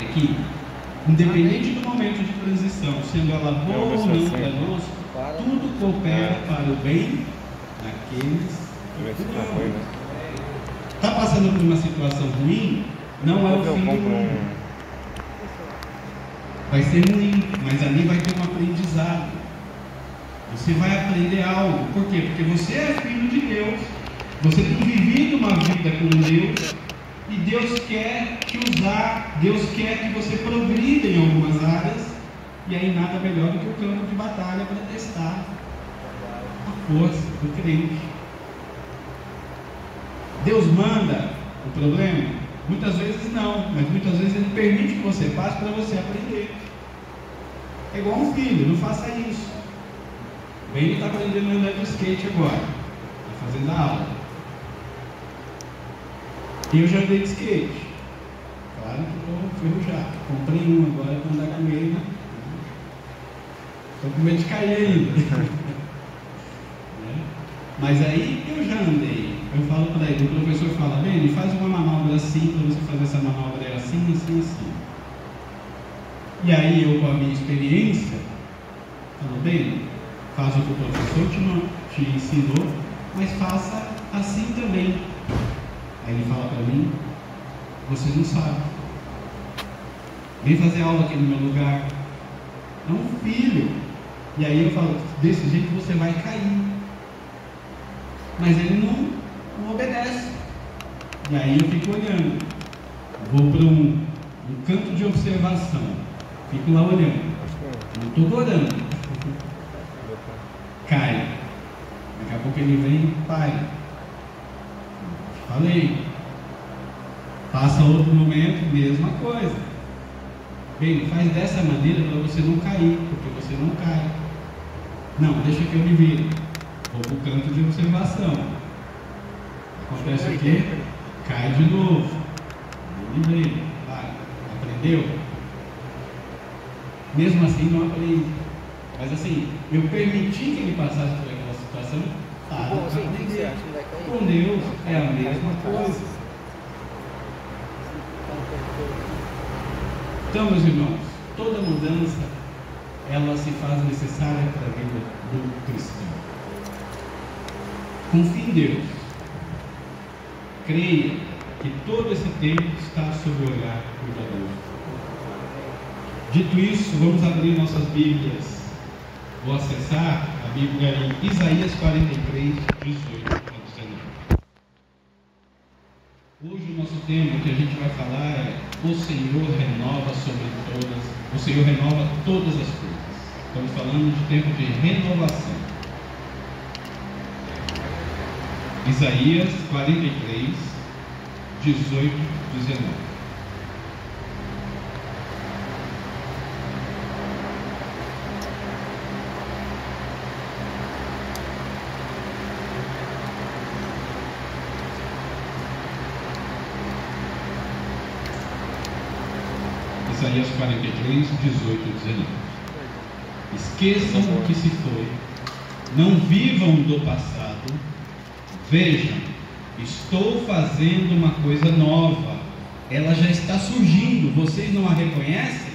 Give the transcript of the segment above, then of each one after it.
é que, independente do momento de transição, sendo ela boa ou não para nós, tudo coopera para o bem daqueles que amam. Está passando por uma situação ruim, não é o fim do mundo. Vai ser ruim, mas ali vai ter um aprendizado. Você vai aprender algo. Por quê? Porque você é filho de Deus. Você tem vivido uma vida com Deus. E Deus quer te usar. Deus quer que você progrida em algumas áreas. E aí nada melhor do que o campo de batalha para testar a força do crente. Deus manda o problema? Muitas vezes não. Mas muitas vezes Ele permite que você passe para você aprender. É igual um filho. Não faça isso. Bem, ele está aprendendo a andar de skate agora. Está fazendo a aula. E eu já andei de skate. Claro que estou ferrujado. Comprei um agora para andar com ele. Estou com medo de cair ainda. Mas aí eu já andei. Eu falo para ele, o professor fala, bem, ele faz uma manobra assim, para você fazer essa manobra é assim, assim, assim. E aí eu, com a minha experiência, falo, bem, faz o que o professor te ensinou, mas faça assim também. Aí ele fala para mim, você não sabe. Vem fazer aula aqui no meu lugar. É um filho. E aí eu falo, desse jeito você vai cair. Mas ele não obedece. E aí eu fico olhando. Vou para um canto de observação. Fico lá olhando. Não estou orando. Cai. Daqui a pouco ele vem, pai. Falei. Passa outro momento, mesma coisa. Bem, faz dessa maneira para você não cair, porque você não cai. Não, deixa que eu me vire. Vou para o canto de observação. Acontece o quê? Cai de novo. Lembrei. Vai. Aprendeu? Mesmo assim não aprendi. Mas assim, eu permiti que ele passasse por aquela situação para aprender. Com Deus é a mesma coisa. Então, meus irmãos, toda mudança ela se faz necessária para a vida do cristão. Confie em Deus. Creia que todo esse tempo está sob o olhar cuidadoso. Dito isso, vamos abrir nossas Bíblias. Vou acessar a Bíblia em Isaías 43, 18 a 19. Hoje o nosso tema que a gente vai falar é o Senhor renova sobre todas, o Senhor renova todas as coisas. Estamos falando de tempo de renovação. Isaías 43, 18, 19. Isaías 43, 18 e 19. Esqueçam o que se foi, não vivam do passado. Vejam, estou fazendo uma coisa nova, ela já está surgindo, vocês não a reconhecem?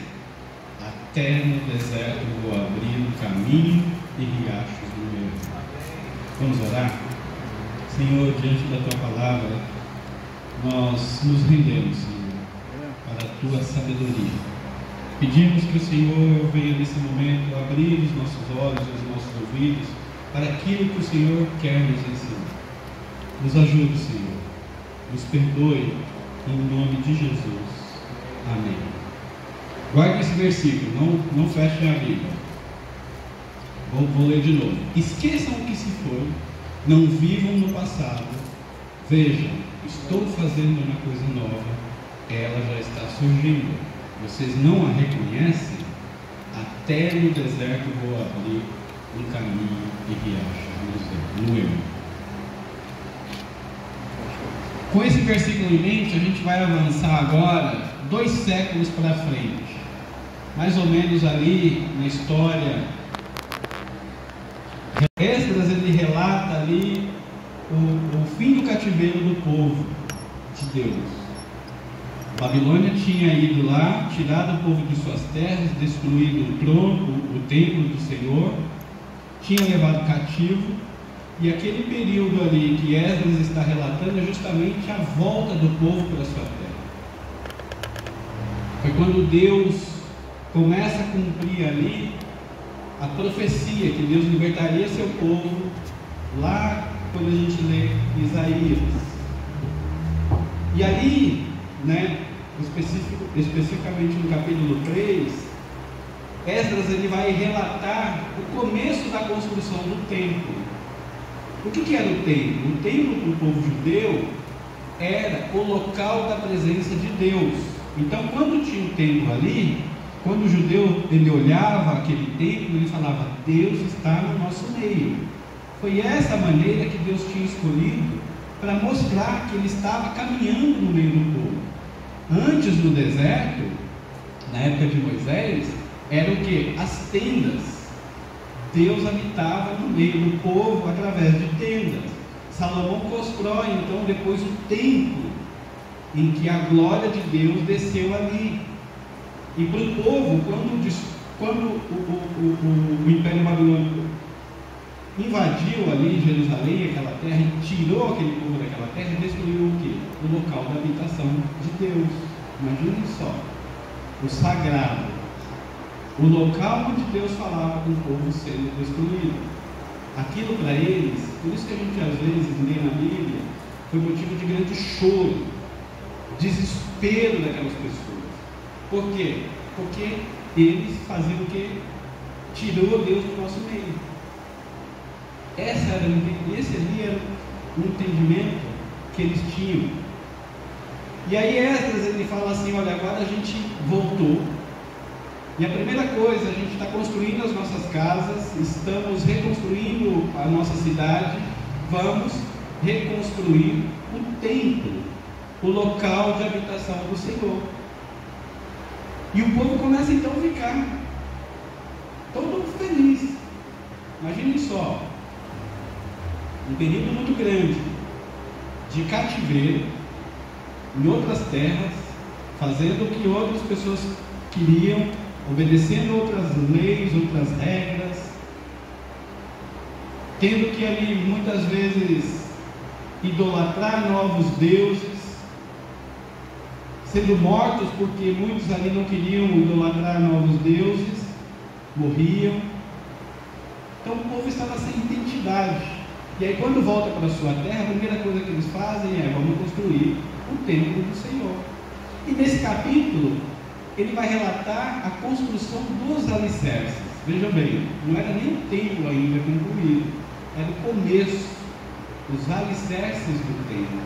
Até no deserto vou abrir um caminho e riachos no meu. Vamos orar? Senhor, diante da Tua palavra, nós nos rendemos, Senhor, para a Tua sabedoria. Pedimos que o Senhor venha nesse momento abrir os nossos olhos e os nossos ouvidos para aquilo que o Senhor quer nos ensinar. Nos ajude, Senhor. Nos perdoe, em nome de Jesus. Amém. Guarde esse versículo, não fechem a Bíblia. Vou ler de novo. Esqueçam o que se foi, não vivam no passado. Vejam, estou fazendo uma coisa nova, ela já está surgindo. Vocês não a reconhecem? Até no deserto vou abrir um caminho e riachos no erro. Com esse versículo em mente, a gente vai avançar agora 2 séculos para frente. Mais ou menos ali na história. Esdras, ele relata ali o fim do cativeiro do povo de Deus. Babilônia tinha ido lá, tirado o povo de suas terras, destruído o templo do Senhor, tinha levado cativo, e aquele período ali que Esdras está relatando é justamente a volta do povo para a sua terra. Foi quando Deus começa a cumprir ali a profecia que Deus libertaria seu povo, lá quando a gente lê Isaías. E ali, especificamente no capítulo 3, Esdras ele vai relatar o começo da construção do templo. O que era o templo? O templo para o povo judeu era o local da presença de Deus. Então, quando tinha um templo ali, quando o judeu ele olhava aquele templo, ele falava: Deus está no nosso meio. Foi essa maneira que Deus tinha escolhido para mostrar que ele estava caminhando no meio do povo. Antes, no deserto, na época de Moisés, era o que? As tendas. Deus habitava no meio do povo através de tendas. Salomão constrói então depois o templo, em que a glória de Deus desceu ali. E para o povo, quando o Império Babilônico invadiu ali Jerusalém, aquela terra, e tirou aquele povo daquela terra, e destruiu o quê? O local da habitação de Deus. Imaginem só, o sagrado, o local onde Deus falava com o povo sendo destruído. Aquilo para eles, por isso que a gente às vezes lê na Bíblia, foi motivo de grande choro, desespero daquelas pessoas. Por quê? Porque eles faziam o quê? Tirou Deus do nosso meio. Esse ali era o entendimento que eles tinham. E aí Esdras ele fala assim: olha, agora a gente voltou, e a primeira coisa, a gente está construindo as nossas casas, estamos reconstruindo a nossa cidade, vamos reconstruir o templo, o local de habitação do Senhor. E o povo começa então a ficar todo feliz. Imaginem só, um período muito grande de cativeiro em outras terras, fazendo o que outras pessoas queriam, obedecendo outras leis, outras regras, tendo que ali muitas vezes idolatrar novos deuses, sendo mortos porque muitos ali não queriam idolatrar novos deuses, morriam. Então o povo estava sem identidade. E aí quando volta para a sua terra, a primeira coisa que eles fazem é: vamos construir o templo do Senhor. E nesse capítulo ele vai relatar a construção dos alicerces. Vejam bem, não era nem o templo ainda concluído, era o começo, os alicerces do templo.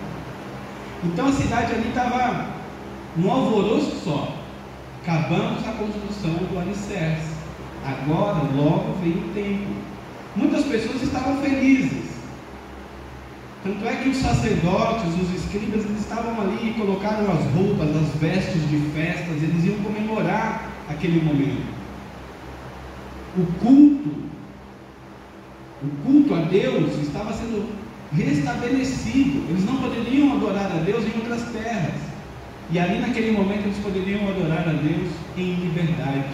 Então a cidade ali estava num alvoroço só. Acabamos a construção do alicerce, agora logo vem o templo. Muitas pessoas estavam felizes. Tanto é que os sacerdotes, os escribas, eles estavam ali e colocaram as roupas, as vestes de festas, eles iam comemorar aquele momento. O culto a Deus estava sendo restabelecido. Eles não poderiam adorar a Deus em outras terras. E ali naquele momento eles poderiam adorar a Deus em liberdade.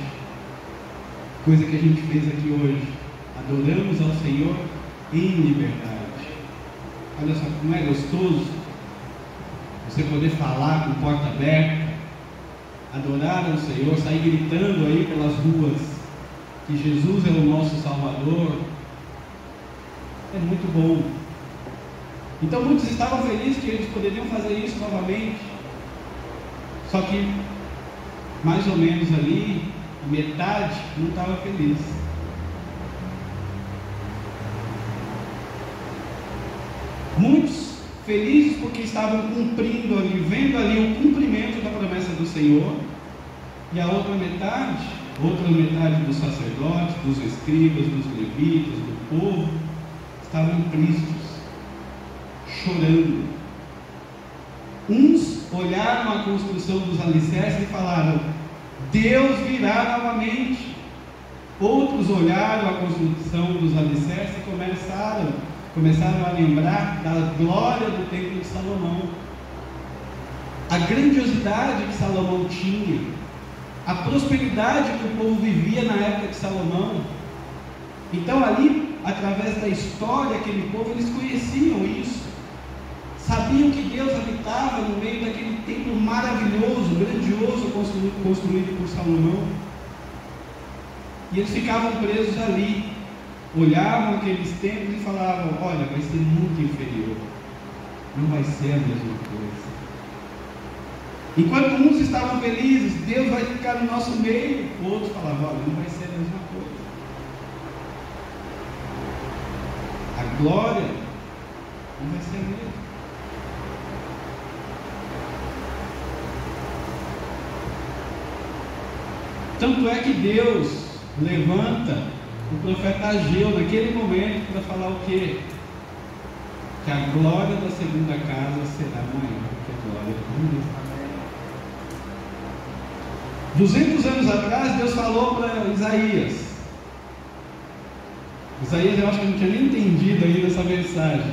Coisa que a gente fez aqui hoje. Adoramos ao Senhor em liberdade. Olha só como é gostoso você poder falar com porta aberta, adorar ao Senhor, sair gritando aí pelas ruas que Jesus é o nosso Salvador. É muito bom. Então muitos estavam felizes que eles poderiam fazer isso novamente. Só que mais ou menos ali metade não estava feliz. Muitos felizes porque estavam cumprindo ali, vendo ali o cumprimento da promessa do Senhor, e a outra metade dos sacerdotes, dos escribas, dos levitas, do povo, estavam tristes, chorando. Uns olharam a construção dos alicerces e falaram: Deus virá novamente. Outros olharam a construção dos alicerces e começaram a lembrar da glória do templo de Salomão. a grandiosidade que Salomão tinha, a prosperidade que o povo vivia na época de Salomão. Então ali, através da história daquele povo, eles conheciam isso, sabiam que Deus habitava no meio daquele templo maravilhoso, grandioso, construído por Salomão. E eles ficavam presos ali, olhavam aqueles templos e falavam: olha, vai ser muito inferior, não vai ser a mesma coisa. Enquanto uns estavam felizes, Deus vai ficar no nosso meio, outros falavam: olha, não vai ser a mesma coisa. A glória não vai ser a mesma. Tanto é que Deus levanta o profeta Ageu naquele momento para falar o quê? Que a glória da segunda casa será maior que a glória da primeira. 200 anos atrás, Deus falou para Isaías. Isaías, eu acho que não tinha nem entendido ainda essa mensagem.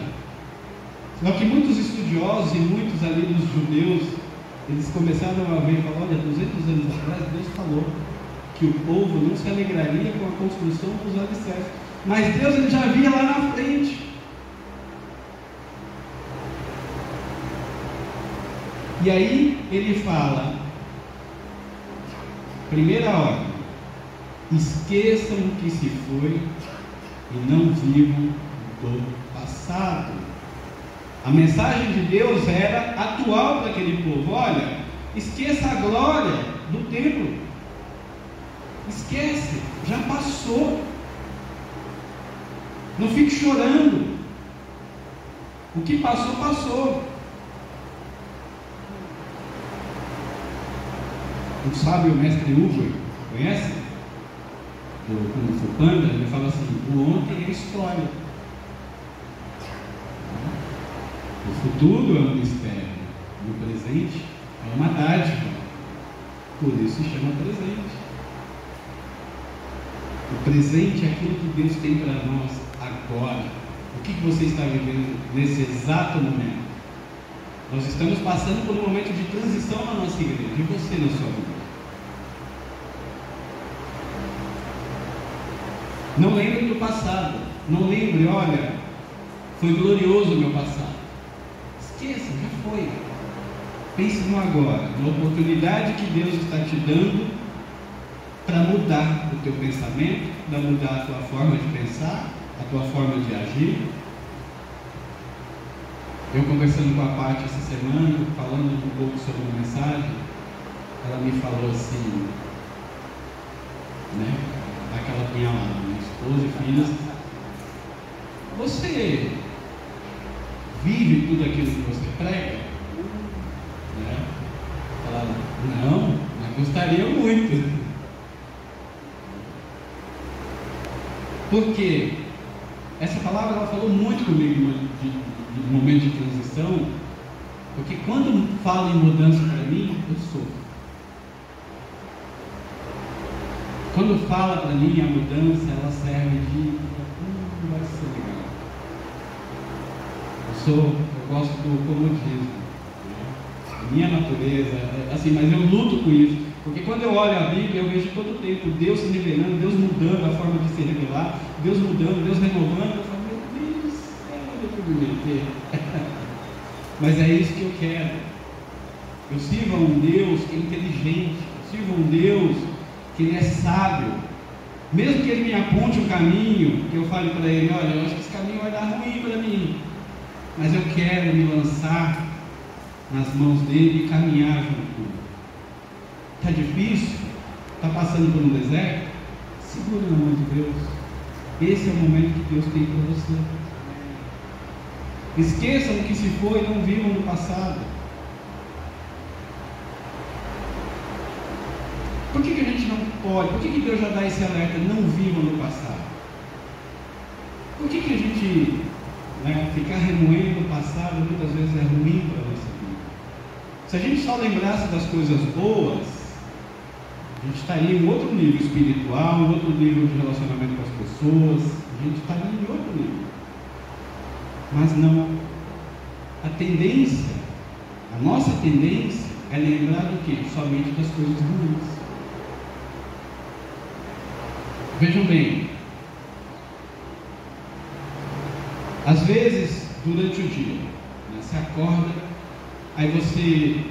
Só que muitos estudiosos e muitos ali dos judeus, eles começaram a ver e falaram: olha, 200 anos atrás, Deus falou que o povo não se alegraria com a construção dos alicerces. Mas Deus, ele já via lá na frente. E aí ele fala, primeira ordem: esqueçam o que se foi e não vivam do passado. A mensagem de Deus era atual para aquele povo. Olha, esqueça a glória do templo. Esquece, já passou. Não fique chorando. O que passou, passou. Um sábio mestre Hugo, conhece? Do Kung Fu Panda, ele fala assim: o ontem é história, o futuro é um mistério, e o presente é uma dádiva, por isso se chama presente. O presente é aquilo que Deus tem para nós agora. O que você está vivendo nesse exato momento? Nós estamos passando por um momento de transição na nossa igreja, e você na sua vida. Não lembre do passado. Não lembre: olha, foi glorioso o meu passado. Esqueça, já foi. Pense no agora, na oportunidade que Deus está te dando para mudar o teu pensamento, para mudar a tua forma de pensar, a tua forma de agir. Eu conversando com a Paty essa semana, falando um pouco sobre uma mensagem, ela me falou assim, né, aquela punhalada, minha esposa e filhas: você vive tudo aquilo que você prega? Né? Ela: não, mas gostaria muito. Porque essa palavra ela falou muito comigo no momento de transição, porque quando fala em mudança para mim, eu sofro. Quando fala para mim a mudança, ela serve de vai ser legal. Eu gosto do comodismo, né? Minha natureza, assim, mas eu luto com isso. Porque quando eu olho a Bíblia, eu vejo todo o tempo Deus se revelando, Deus mudando a forma de se revelar, Deus mudando, Deus renovando. Eu falo: meu Deus, onde eu fui me meter? Mas é isso que eu quero. Eu sirvo a um Deus que é inteligente, eu sirvo a um Deus que Ele é sábio. Mesmo que Ele me aponte um caminho, que eu fale para Ele: olha, eu acho que esse caminho vai dar ruim para mim, mas eu quero me lançar nas mãos dEle e caminhar junto com Ele. Está difícil? Está passando por um deserto? Segura na mão de Deus. Esse é o momento que Deus tem para você. Esqueçam o que se foi e não vivam no passado. Por que a gente não pode? Por que Deus já dá esse alerta: não vivam no passado? Por que a gente, ficar remoendo o passado muitas vezes é ruim para a nossa vida? Se a gente só lembrasse das coisas boas, a gente estaria em outro nível espiritual, em outro nível de relacionamento com as pessoas, a gente estaria em outro nível. Mas não. A nossa tendência é lembrar do quê? Somente das coisas ruins. Vejam bem, às vezes, durante o dia, né, você acorda, aí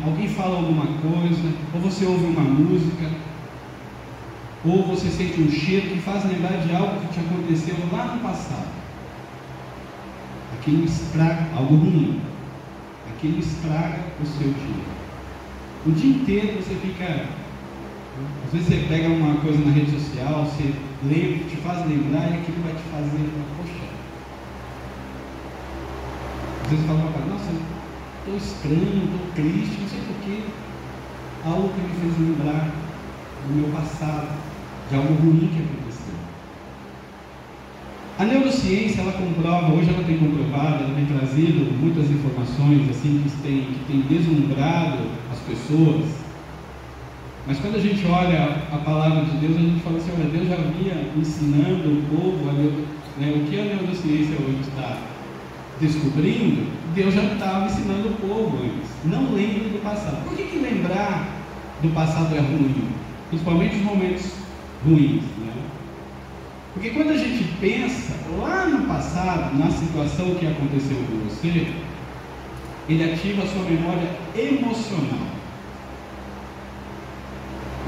alguém fala alguma coisa, ou você ouve uma música, ou você sente um cheiro que faz lembrar de algo que te aconteceu lá no passado. Aquilo estraga, algo ruim, aquilo estraga o seu dia. O dia inteiro você fica, às vezes você pega uma coisa na rede social, você lembra, te faz lembrar e aquilo vai te fazer, poxa. Às vezes você fala para nossa, estou estranho, estou triste, não sei porquê. Algo que me fez lembrar do meu passado, de algo ruim que aconteceu. A neurociência, ela comprova, hoje ela tem comprovado, ela tem trazido muitas informações assim, que tem deslumbrado as pessoas. Mas quando a gente olha a palavra de Deus, a gente fala assim, olha, Deus já vinha ensinando o povo, o que a neurociência hoje está descobrindo, Deus já estava ensinando o povo antes. Não lembre do passado. Por que lembrar do passado é ruim? Principalmente os momentos ruins, né? Porque quando a gente pensa lá no passado, na situação que aconteceu com você, ele ativa a sua memória emocional.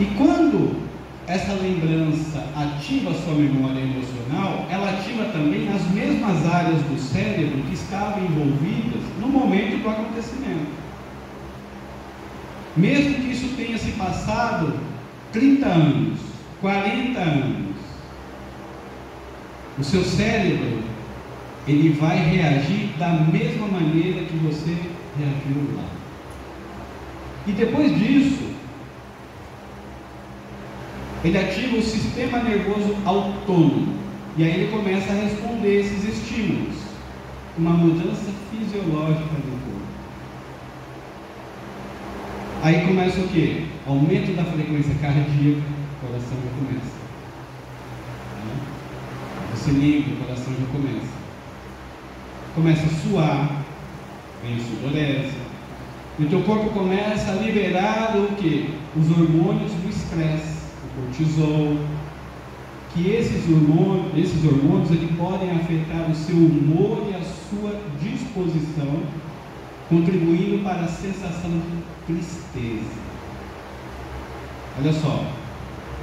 E quando essa lembrança ativa a sua memória emocional, ela ativa também as mesmas áreas do cérebro que estavam envolvidas no momento do acontecimento. Mesmo que isso tenha se passado 30 anos, 40 anos, o seu cérebro, ele vai reagir da mesma maneira que você reagiu lá. E depois disso, ele ativa o sistema nervoso autônomo. E aí ele começa a responder esses estímulos. Uma mudança fisiológica do corpo. Aí começa o quê? Aumento da frequência cardíaca, o coração já começa. Você lembra, o coração já começa. Começa a suar, vem a sudorese. E o teu corpo começa a liberar o quê? Os hormônios do estresse, o cortisol. Que esses hormônios eles podem afetar o seu humor e a sua disposição, contribuindo para a sensação de tristeza. Olha só,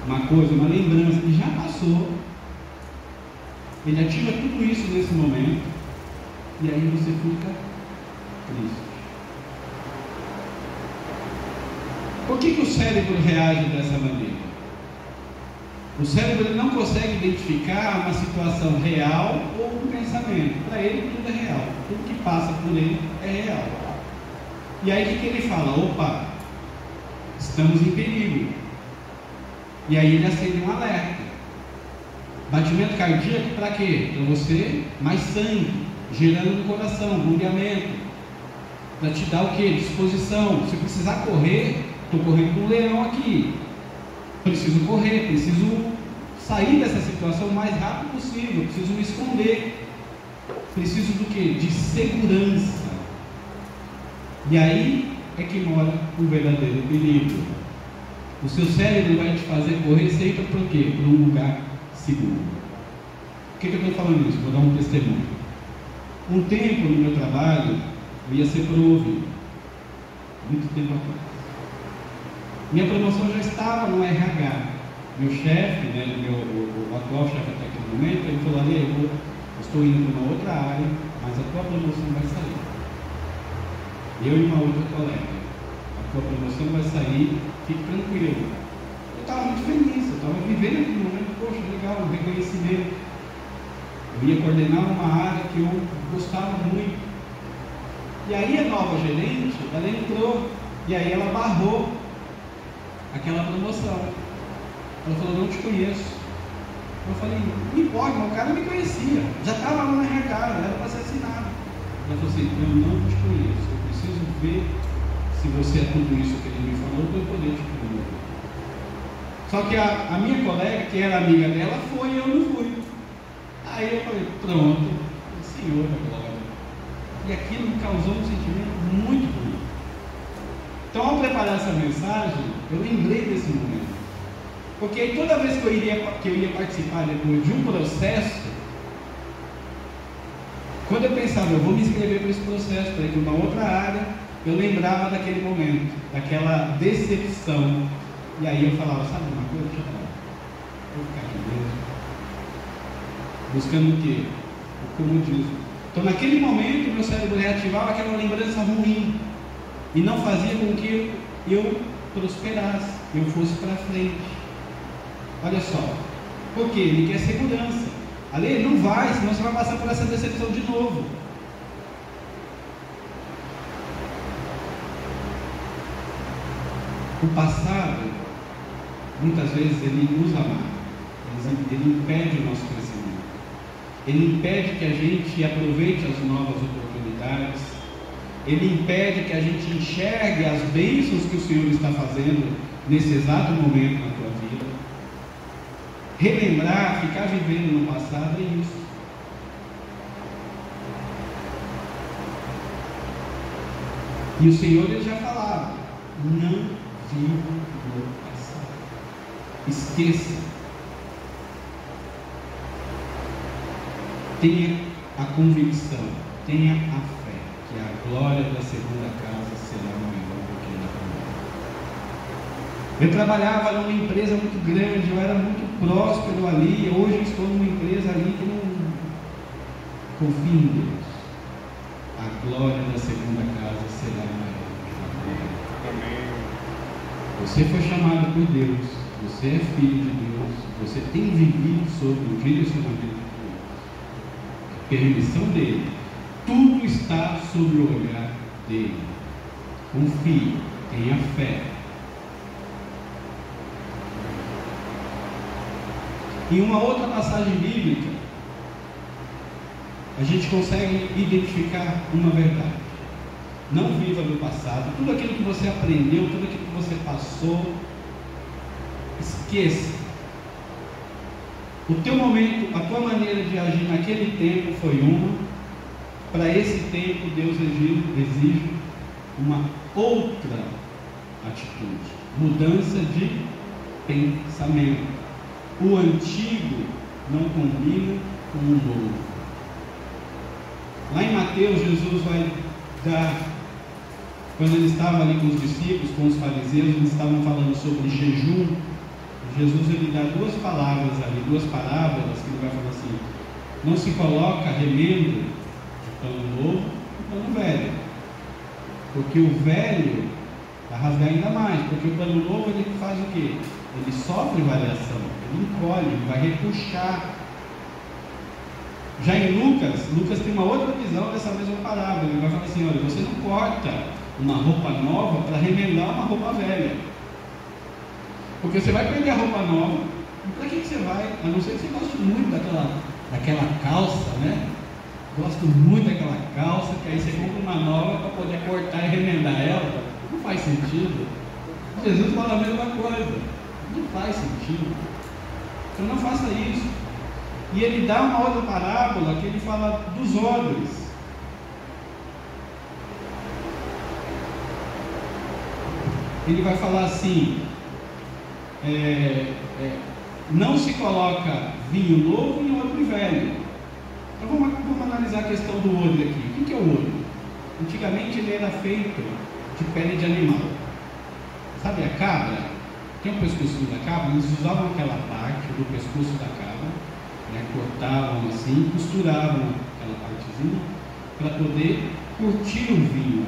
uma lembrança que já passou, ele ativa tudo isso nesse momento, e aí você fica triste. Por que o cérebro reage dessa maneira? O cérebro ele não consegue identificar uma situação real ou um pensamento. Para ele tudo é real, tudo que passa por ele é real. E aí o que ele fala? Opa, estamos em perigo. E aí ele acende um alerta. Batimento cardíaco para quê? Para você mais sangue, gerando no coração, bombeamento. Para te dar o quê? Disposição. Se precisar correr, estou correndo com um leão aqui. Preciso correr, preciso sair dessa situação o mais rápido possível, preciso me esconder. Preciso do quê? De segurança. E aí é que mora o verdadeiro perigo. O seu cérebro vai te fazer correr sempre para o quê? Para um lugar seguro. Por que eu estou falando isso? Vou dar um testemunho. Um tempo no meu trabalho, eu ia ser promovido. Muito tempo atrás. Minha promoção já estava no RH. Meu chefe, o atual chefe até aquele momento, ele falou: Ale, eu estou indo para uma outra área, mas a tua promoção vai sair. Eu e uma outra colega. A tua promoção vai sair, fique tranquilo. Eu estava muito feliz, eu estava vivendo aquele momento, poxa, legal, um reconhecimento. Eu ia coordenar uma área que eu gostava muito. E aí a nova gerente, ela entrou, e aí ela barrou aquela promoção. Ela falou: não te conheço. Eu falei: não importa, mas o cara me conhecia, já estava lá na RH, era para ser assinado. Ela falou assim: eu não te conheço, eu preciso ver se você é tudo isso que ele me falou para eu poder te promover. Só que a minha colega, que era amiga dela, foi e eu não fui. Aí eu falei: pronto, Senhor da glória. E aquilo me causou um sentimento muito ruim. Então, ao preparar essa mensagem, eu lembrei desse momento. Porque aí, toda vez que eu ia participar depois de um processo, quando eu pensava, eu vou me inscrever para esse processo, para ir para uma outra área, eu lembrava daquele momento, daquela decepção. E aí eu falava, sabe uma coisa? Deixa eu falar. Vou ficar aqui mesmo. Buscando o quê? O comodismo. Então, naquele momento, meu cérebro reativava aquela lembrança ruim e não fazia com que eu prosperasse, eu fosse para frente. Olha só, por quê? Ele quer segurança. Ali não vai, senão você vai passar por essa decepção de novo. O passado, muitas vezes, ele nos amarra, ele impede o nosso crescimento. Ele impede que a gente aproveite as novas oportunidades. Ele impede que a gente enxergue as bênçãos que o Senhor está fazendo nesse exato momento na tua vida. Relembrar, ficar vivendo no passado é isso. E o Senhor ele já falava, não viva no passado. Esqueça. Tenha a convicção, tenha a fé, que a glória da segunda casa será maior do que a da primeira. Eu trabalhava numa empresa muito grande, eu era muito próspero ali, hoje estou numa empresa ali que não confio em Deus. A glória da segunda casa será maior do que a da primeira. Amém. Você foi chamado por Deus, você é filho de Deus, você tem vivido sob o direcionamento de Deus. Permissão dele, tudo está sob o olhar dele. Confie, tenha fé. Em uma outra passagem bíblica, a gente consegue identificar uma verdade. Não viva no passado. Tudo aquilo que você aprendeu, tudo aquilo que você passou, esqueça. O teu momento, a tua maneira de agir naquele tempo foi uma. Para esse tempo, Deus exige uma outra atitude. Mudança de pensamento. O antigo não combina com o novo. Lá em Mateus, Jesus vai dar, quando ele estava ali com os discípulos, com os fariseus, eles estavam falando sobre jejum. Jesus ele dá duas palavras ali, duas parábolas, que ele vai falar assim: não se coloca remendo de pano novo e pano velho, porque o velho vai rasgar ainda mais, porque o pano novo ele faz o quê? Ele sofre variação, ele encolhe, ele vai repuxar. Já em Lucas tem uma outra visão dessa mesma parábola. Ele vai falar assim: olha, você não corta uma roupa nova para remendar uma roupa velha. Porque você vai perder a roupa nova, e para que você vai? A não ser que você goste muito daquela calça, né? Gosto muito daquela calça, que aí você compra uma nova para poder cortar e remendar ela. Não faz sentido. Jesus fala a mesma coisa. Não faz sentido. Então não faça isso. E ele dá uma outra parábola que ele fala dos odres. Ele vai falar assim: não se coloca vinho novo em odre velho. Então vamos analisar a questão do odre aqui. O que é o odre? Antigamente ele era feito de pele de animal. Sabe a cabra? Tem o pescoço da cabra, eles usavam aquela parte do pescoço da cabra, né, cortavam assim, costuravam aquela partezinha para poder curtir o vinho.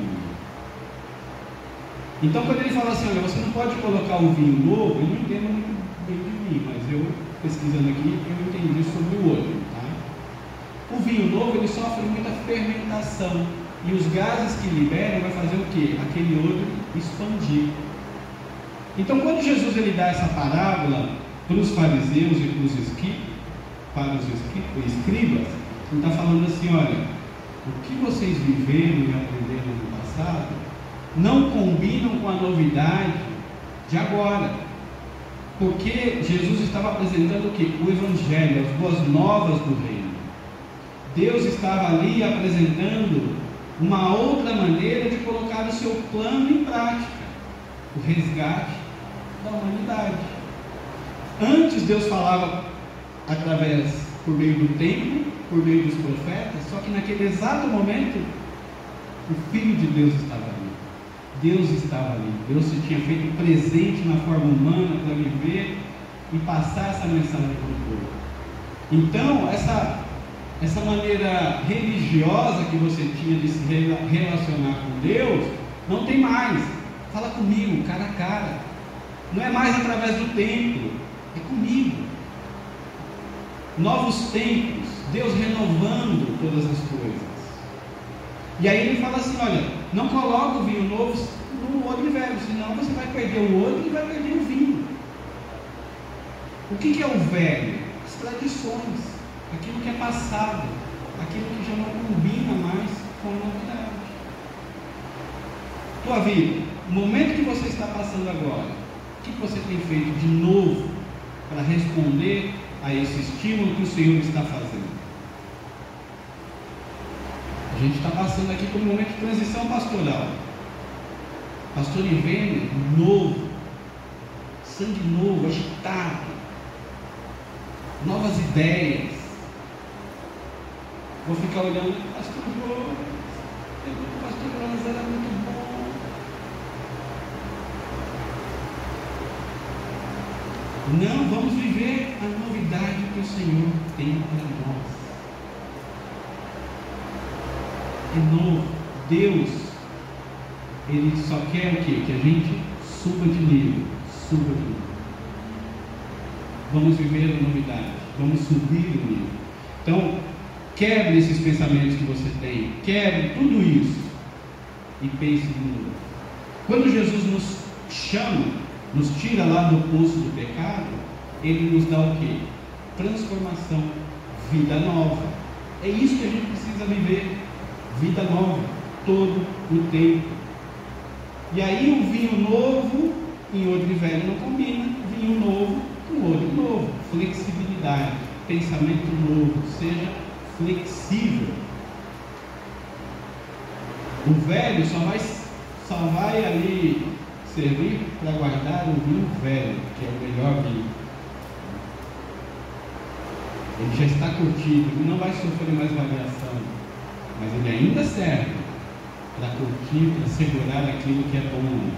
Então quando ele fala assim, olha, você não pode colocar um vinho novo, eu não entendo muito bem de vinho, mas eu pesquisando aqui, eu entendi sobre o odre, tá? O vinho novo, ele sofre muita fermentação, e os gases que liberam vai fazer o quê? Aquele odre expandir. Então quando Jesus ele dá essa parábola para os fariseus e para os escribas, ele está falando assim, olha, o que vocês viveram e aprenderam no passado não combinam com a novidade de agora, porque Jesus estava apresentando o que? O Evangelho, as boas novas do reino. Deus estava ali apresentando uma outra maneira de colocar o seu plano em prática. o resgate da humanidade. Antes Deus falava por meio do templo, por meio dos profetas, só que naquele exato momento o Filho de Deus estava ali. Deus estava ali. Deus se tinha feito presente na forma humana para viver e passar essa mensagem para o povo. Então, essa maneira religiosa que você tinha de se relacionar com Deus, não tem mais. Fala comigo, cara a cara. Não é mais através do templo, é comigo. Novos tempos, Deus renovando todas as coisas. E aí ele fala assim, olha, não coloca o vinho novo no odre velho, senão você vai perder o odre e vai perder o vinho. O que é o velho? As tradições, aquilo que é passado, aquilo que já não combina mais com a novidade. Tua vida, o momento que você está passando agora, o que você tem feito de novo para responder a esse estímulo que o Senhor está fazendo? A gente está passando aqui por um momento de transição pastoral. Pastor Ivênia, novo, sangue novo, agitado, novas ideias. Vou ficar olhando, pastor Jonas era muito bom. Não, vamos viver a novidade que o Senhor tem para nós. É novo. Deus, Ele só quer o quê? Que a gente suba de nível. Suba de nível. Vamos viver a novidade. Vamos subir de nível. Então, quebre esses pensamentos que você tem. Quebre tudo isso. E pense de novo. Quando Jesus nos chama, nos tira lá do poço do pecado, Ele nos dá o quê? Transformação. Vida nova. É isso que a gente precisa viver. Vida nova, todo o tempo. E aí o vinho novo em odre velho não combina. Vinho novo com odre novo. Flexibilidade, pensamento novo, seja flexível. O velho só vai ali servir para guardar o vinho velho, que é o melhor vinho. Ele já está curtido, ele não vai sofrer mais variação. Mas ele ainda serve para curtir, para segurar aquilo que é bom.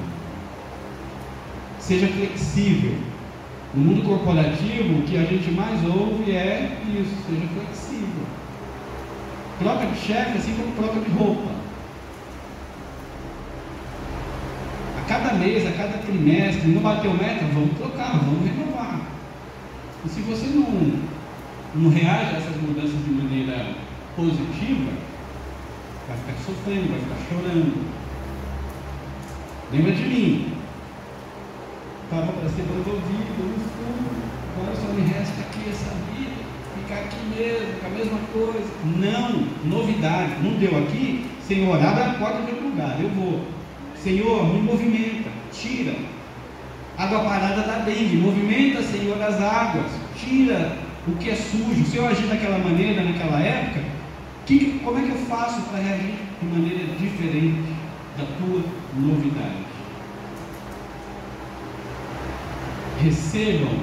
Seja flexível. No mundo corporativo, o que a gente mais ouve é isso, seja flexível. Troca de chefe, assim como troca de roupa. A cada mês, a cada trimestre, não bateu meta, vamos trocar, vamos renovar. E se você não reage a essas mudanças de maneira positiva, vai ficar sofrendo, vai ficar chorando. Lembra de mim? Estava para ser promovido no fundo, agora só me resta aqui essa vida, ficar aqui mesmo, com a mesma coisa. Não, novidade, não deu aqui, Senhor, abre a porta de outro lugar, eu vou. Senhor, me movimenta, tira. Água parada da dengue, movimenta, Senhor, as águas, tira o que é sujo. Se eu agir daquela maneira, naquela época, como é que eu faço para reagir de maneira diferente da tua novidade? Recebam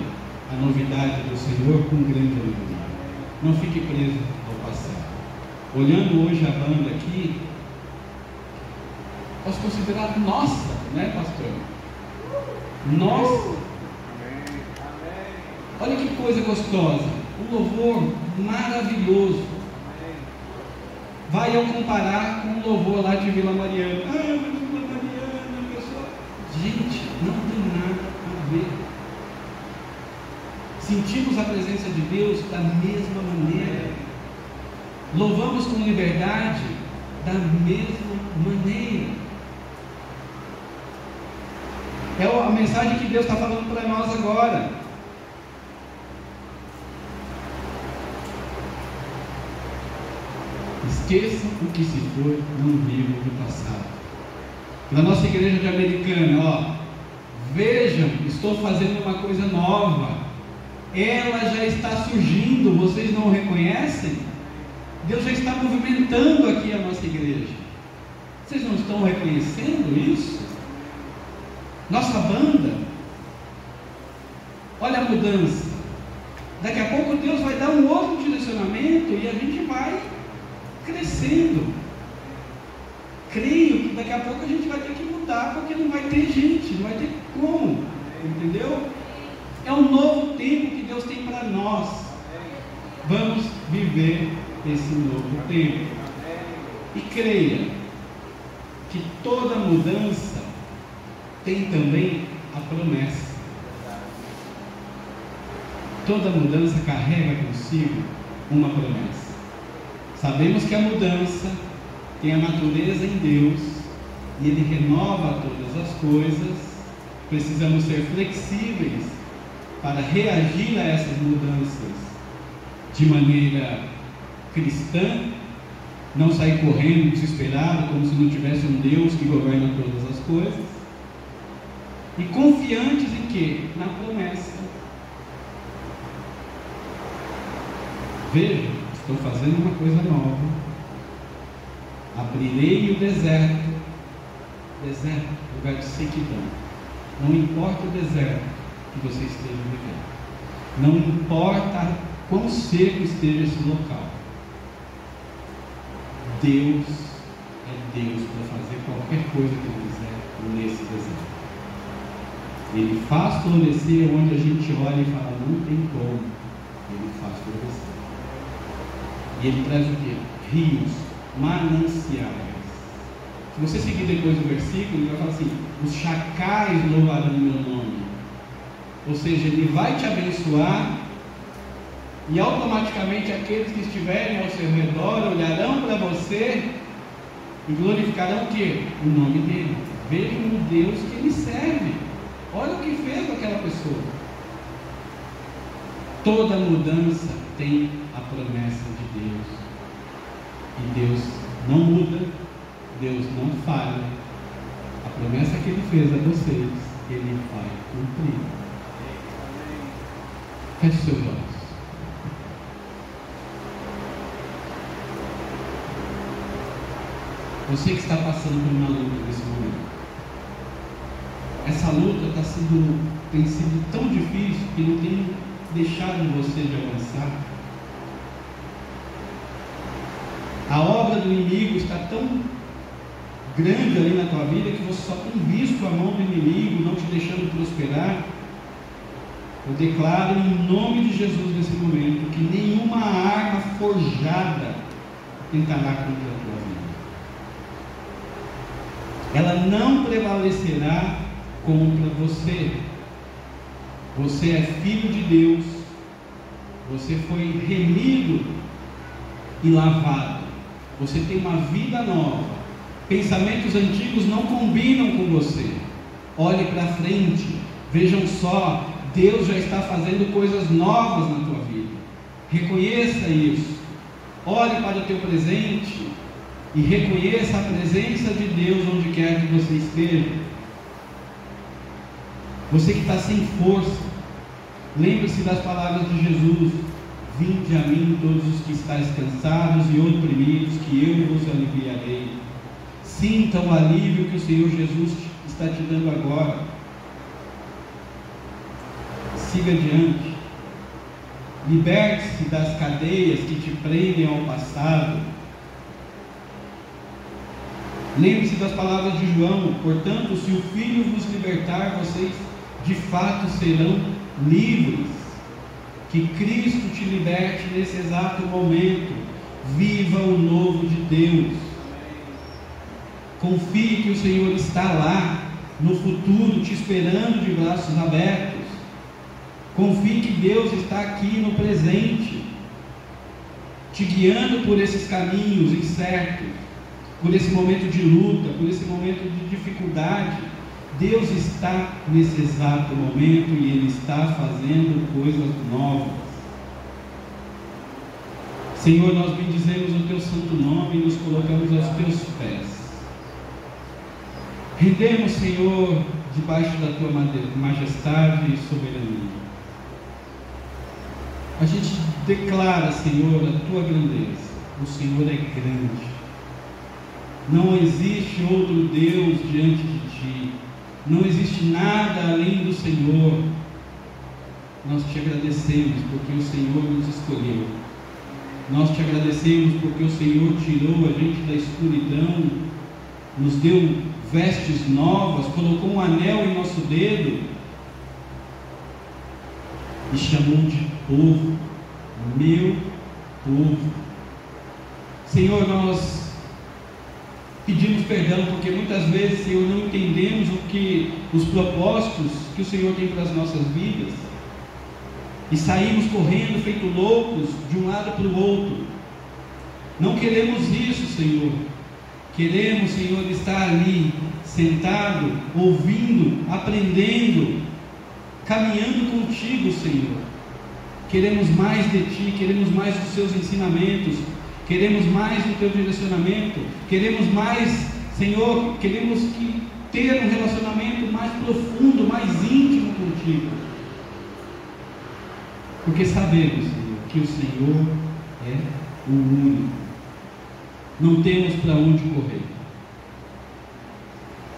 a novidade do Senhor com grande alegria. Não fique preso ao passado. Olhando hoje a banda aqui, posso considerar nossa, né, pastor? Nossa. Olha que coisa gostosa. Um louvor maravilhoso. Vai eu comparar com um louvor lá de Vila Mariana. Ah, mas Vila Mariana, pessoal. Gente, não tem nada a ver. Sentimos a presença de Deus da mesma maneira. Louvamos com liberdade da mesma maneira. É a mensagem que Deus está falando para nós agora. Esqueçam o que se foi, não vivam do passado. Na nossa igreja de Americana, vejam, estou fazendo uma coisa nova. Ela já está surgindo, vocês não reconhecem? Deus já está movimentando aqui a nossa igreja. Vocês não estão reconhecendo isso? Nossa banda, olha a mudança. Daqui a pouco Deus vai dar um outro direcionamento e a gente vai crescendo. Creio que daqui a pouco a gente vai ter que mudar, porque não vai ter gente, não vai ter como, entendeu? É um novo tempo que Deus tem para nós. Vamos viver esse novo tempo. E creia que toda mudança tem também a promessa. Toda mudança carrega consigo uma promessa. Sabemos que a mudança tem a natureza em Deus e Ele renova todas as coisas. Precisamos ser flexíveis para reagir a essas mudanças de maneira cristã, não sair correndo desesperado como se não tivesse um Deus que governa todas as coisas, e confiantes em quê? Na promessa. Veja, estou fazendo uma coisa nova. Abrirei o deserto, lugar de sequidão. Não importa o deserto que você esteja vivendo, não importa quão seco esteja esse local, Deus é Deus para fazer qualquer coisa que Ele quiser nesse deserto. Ele faz florescer onde a gente olha e fala, não tem como. Ele faz florescer. E Ele traz o quê? Rios, mananciais. Se você seguir depois o versículo, ele vai falar assim, os chacais louvarão o meu nome. Ou seja, Ele vai te abençoar e automaticamente aqueles que estiverem ao seu redor olharão para você e glorificarão o quê? O nome dEle. Vejam o Deus que Ele serve. Olha o que fez com aquela pessoa. Toda mudança tem a promessa de Deus. E Deus não muda, Deus não falha. A promessa que Ele fez a vocês, Ele vai cumprir. Feche seus olhos. Você que está passando por uma luta nesse momento. Essa luta tem sido tão difícil que não tem deixado você de avançar. A obra do inimigo está tão grande ali na tua vida que você só tem visto a mão do inimigo não te deixando prosperar. Eu declaro em nome de Jesus nesse momento que nenhuma arma forjada tentará contra a tua vida. Ela não prevalecerá contra você. Você é filho de Deus. Você foi remido e lavado. Você tem uma vida nova. Pensamentos antigos não combinam com você. Olhe para frente. Vejam só, Deus já está fazendo coisas novas na tua vida. Reconheça isso. Olhe para o teu presente e reconheça a presença de Deus onde quer que você esteja. Você que está sem força, lembre-se das palavras de Jesus: vinde a mim todos os que estáis cansados e oprimidos, que eu vos aliviarei. Sinta o alívio que o Senhor Jesus está te dando agora. Siga adiante. Liberte-se das cadeias que te prendem ao passado. Lembre-se das palavras de João: portanto, se o Filho vos libertar, vocês de fato serão livres. Que Cristo te liberte nesse exato momento. Viva o novo de Deus. Confie que o Senhor está lá no futuro te esperando de braços abertos. Confie que Deus está aqui no presente, te guiando por esses caminhos incertos, por esse momento de luta, por esse momento de dificuldade. Deus está nesse exato momento e Ele está fazendo coisas novas. Senhor, nós bendizemos o Teu santo nome e nos colocamos aos Teus pés. Rendemos, Senhor, debaixo da Tua majestade e soberania. A gente declara, Senhor, a Tua grandeza. O Senhor é grande. Não existe outro Deus diante de Ti. não existe nada além do Senhor. Nós te agradecemos porque o Senhor nos escolheu. Nós te agradecemos porque o Senhor tirou a gente da escuridão, nos deu vestes novas, colocou um anel em nosso dedo e chamou de povo, meu povo. Senhor, nós pedimos perdão porque muitas vezes, Senhor, não entendemos os propósitos que o Senhor tem para as nossas vidas e saímos correndo feito loucos de um lado para o outro. Não queremos isso, Senhor. Queremos, Senhor, estar ali sentado, ouvindo, aprendendo, caminhando contigo, Senhor. Queremos mais de Ti, queremos mais dos Seus ensinamentos, queremos mais do Teu direcionamento, queremos mais, Senhor, queremos ter um relacionamento mais profundo, mais íntimo contigo, porque sabemos, Senhor, que o Senhor é o único, não temos para onde correr.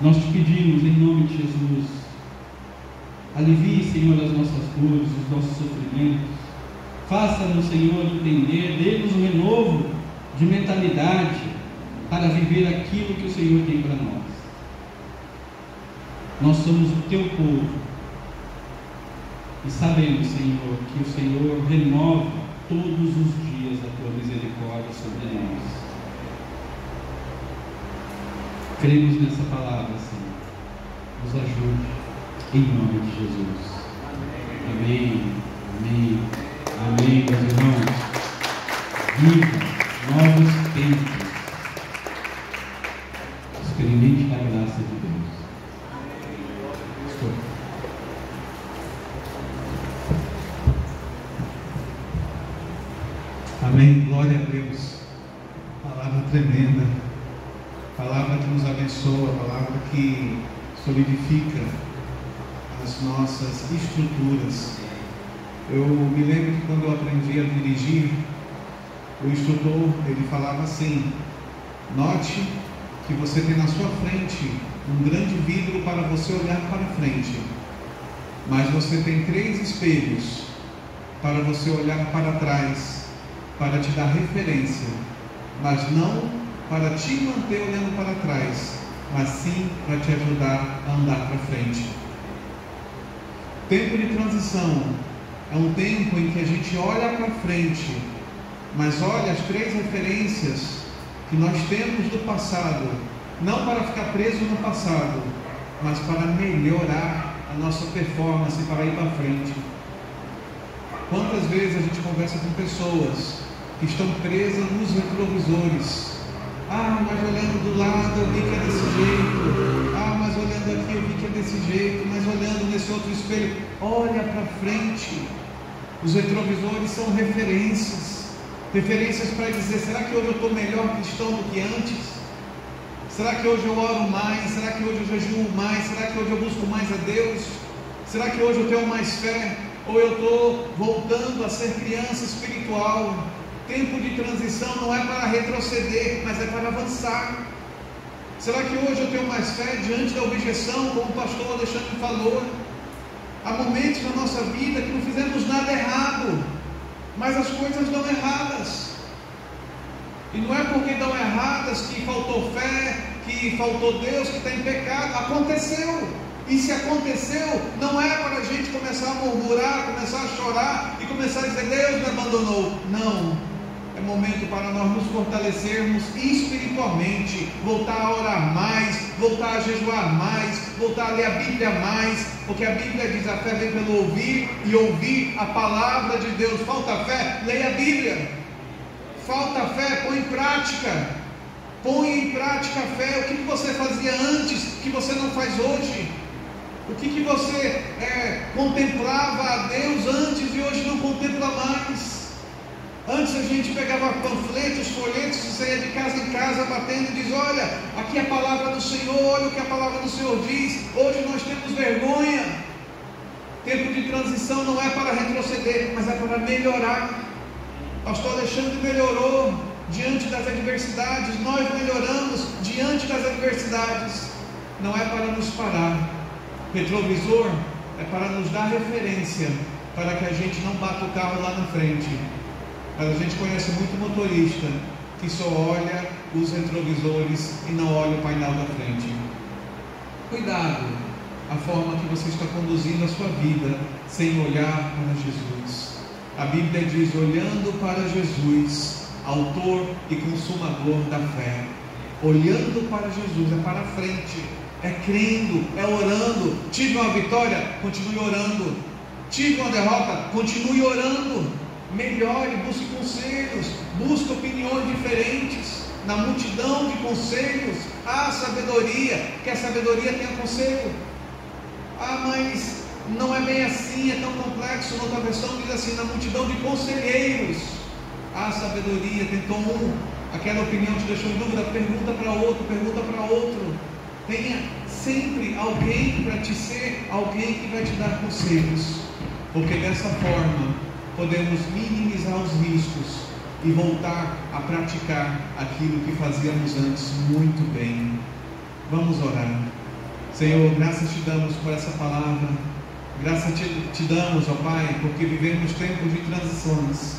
Nós te pedimos em nome de Jesus, alivie, Senhor, as nossas dores, os nossos sofrimentos, faça-nos, Senhor, entender, dê-nos um renovo de mentalidade para viver aquilo que o Senhor tem para nós. Nós somos o Teu povo e sabemos, Senhor, que o Senhor renova todos os dias a Tua misericórdia sobre nós. Cremos nessa palavra, Senhor. Nos ajude, em nome de Jesus. Amém. Amém. Amém, meus irmãos. Viva novos tempos. Experimente a graça de Deus. Amém. Glória a Deus. Palavra tremenda. Palavra que nos abençoa. Palavra que solidifica as nossas estruturas. Eu me lembro que quando eu aprendi a dirigir, o instrutor, ele falava assim: note que você tem na sua frente um grande vidro para você olhar para frente, mas você tem 3 espelhos para você olhar para trás, para te dar referência, mas não para te manter olhando para trás, mas sim para te ajudar a andar para frente. Tempo de transição é um tempo em que a gente olha para frente, mas olha as 3 referências que nós temos do passado, não para ficar preso no passado, mas para melhorar a nossa performance, para ir para frente. Quantas vezes a gente conversa com pessoas que estão presas nos retrovisores? Ah, mas olhando do lado eu vi que é desse jeito. Ah, mas olhando aqui eu vi que é desse jeito. Mas olhando nesse outro espelho, olha para frente. Os retrovisores são referências. Referências para dizer: será que hoje eu estou melhor cristão do que antes? Será que hoje eu oro mais? Será que hoje eu jejuo mais? Será que hoje eu busco mais a Deus? Será que hoje eu tenho mais fé? Ou eu estou voltando a ser criança espiritual? Tempo de transição não é para retroceder, mas é para avançar. Será que hoje eu tenho mais fé diante da objeção, como o pastor Alexandre falou? Há momentos na nossa vida que não fizemos nada errado, mas as coisas dão erradas. E não é porque dão erradas que faltou fé, que faltou Deus, que está em pecado. Aconteceu. E se aconteceu, não é para a gente começar a murmurar, começar a chorar e começar a dizer: Deus me abandonou. Não. É momento para nós nos fortalecermos espiritualmente, voltar a orar mais, voltar a jejuar mais, voltar a ler a Bíblia mais, porque a Bíblia diz: a fé vem pelo ouvir, e ouvir a palavra de Deus. Falta fé? Leia a Bíblia. Falta fé? Põe em prática. Põe em prática a fé. O que você fazia antes que você não faz hoje? O que você contemplava a Deus antes e hoje não contempla mais? Antes a gente pegava panfletos, folhetos e saía de casa em casa batendo e diz: olha, aqui é a palavra do Senhor, olha o que a palavra do Senhor diz. Hoje nós temos vergonha. Tempo de transição não é para retroceder, mas é para melhorar. Pastor Alexandre melhorou diante das adversidades, nós melhoramos diante das adversidades. Não é para nos parar, Retrovisor é para nos dar referência, para que a gente não bata o carro lá na frente. Mas a gente conhece muito motorista que só olha os retrovisores e não olha o painel da frente. Cuidado a forma que você está conduzindo a sua vida sem olhar para Jesus. A Bíblia diz: olhando para Jesus, autor e consumador da fé. Olhando para Jesus, é para frente, é crendo, é orando. Tive uma vitória, continue orando. Tive uma derrota, continue orando. Melhore, busque conselhos, busque opiniões diferentes. Na multidão de conselhos há sabedoria. Quer sabedoria, tenha conselho. Ah, mas não é bem assim, é tão complexo. Noutra versão diz assim: na multidão de conselheiros há sabedoria. Tentou um, aquela opinião te deixou em dúvida, pergunta para outro, pergunta para outro. Tenha sempre alguém para te ser, alguém que vai te dar conselhos, porque dessa forma podemos minimizar os riscos e voltar a praticar aquilo que fazíamos antes muito bem. Vamos orar. Senhor, graças te damos por essa palavra. Graças te damos, ó Pai, porque vivemos tempos de transições.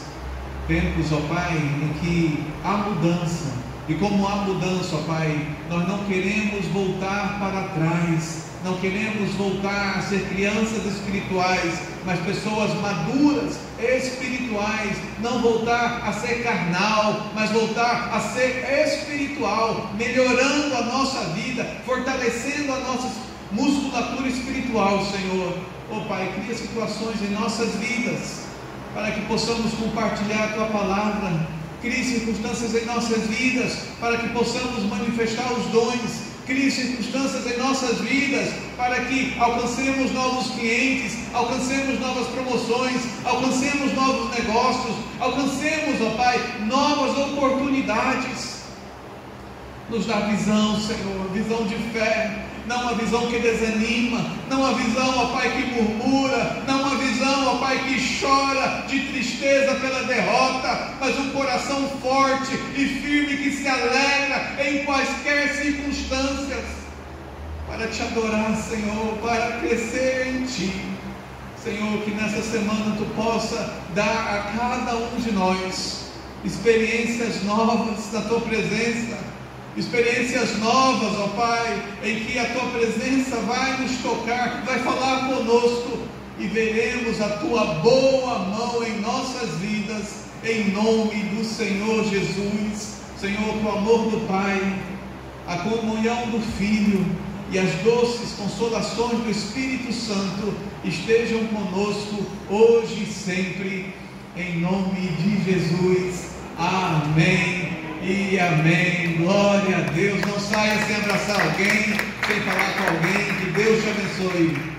Tempos, ó Pai, em que há mudança. E como há mudança, ó Pai, nós não queremos voltar para trás. Não queremos voltar a ser crianças espirituais, mas pessoas maduras, espirituais. Não voltar a ser carnal, mas voltar a ser espiritual, melhorando a nossa vida, fortalecendo a nossa musculatura espiritual, Senhor. Oh Pai, cria situações em nossas vidas, para que possamos compartilhar a Tua palavra. Crie circunstâncias em nossas vidas, para que possamos manifestar os dons. Crie circunstâncias em nossas vidas, para que alcancemos novos clientes, alcancemos novas promoções, alcancemos novos negócios, alcancemos, ó Pai, novas oportunidades. Nos dá visão, Senhor, visão de fé, não uma visão que desanima, não uma visão, ó Pai, que murmura, não uma visão, ó Pai, que chora de tristeza pela derrota, mas um coração forte e firme que se alegra em quaisquer circunstâncias, para te adorar, Senhor, para crescer em Ti. Senhor, que nessa semana Tu possa dar a cada um de nós experiências novas na Tua presença, experiências novas, ó Pai, em que a Tua presença vai nos tocar, vai falar conosco, e veremos a Tua boa mão em nossas vidas, em nome do Senhor Jesus. Senhor, que o amor do Pai, a comunhão do Filho e as doces consolações do Espírito Santo estejam conosco hoje e sempre, em nome de Jesus. Amém e amém. Glória a Deus. Não saia sem abraçar alguém, sem falar com alguém. Que Deus te abençoe.